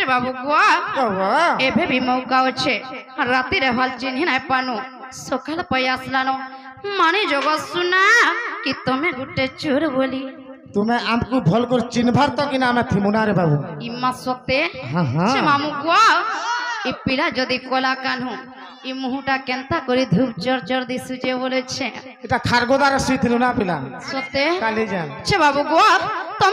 बाबू गुआ एबे भी मौका अच्छे राति रे हल चिन्ह नहीं पानु सकाल पई आसलानो माने जगह सुना कि तुम्हें गुटे चोर बोली तुम्हें हमको भल कर चिन्हभार तो कि ना मैं थिमुना रे बाबू इम्मा सोते हाँ से मामू गुआ इ पिला जदी कोला कान्हु इ मुहुटा केंता करी धूप जर जर दिसुजे बोले छे এটা খারগোদার সিথিলু না পিলা सोते কালি যান छे बाबू गुआ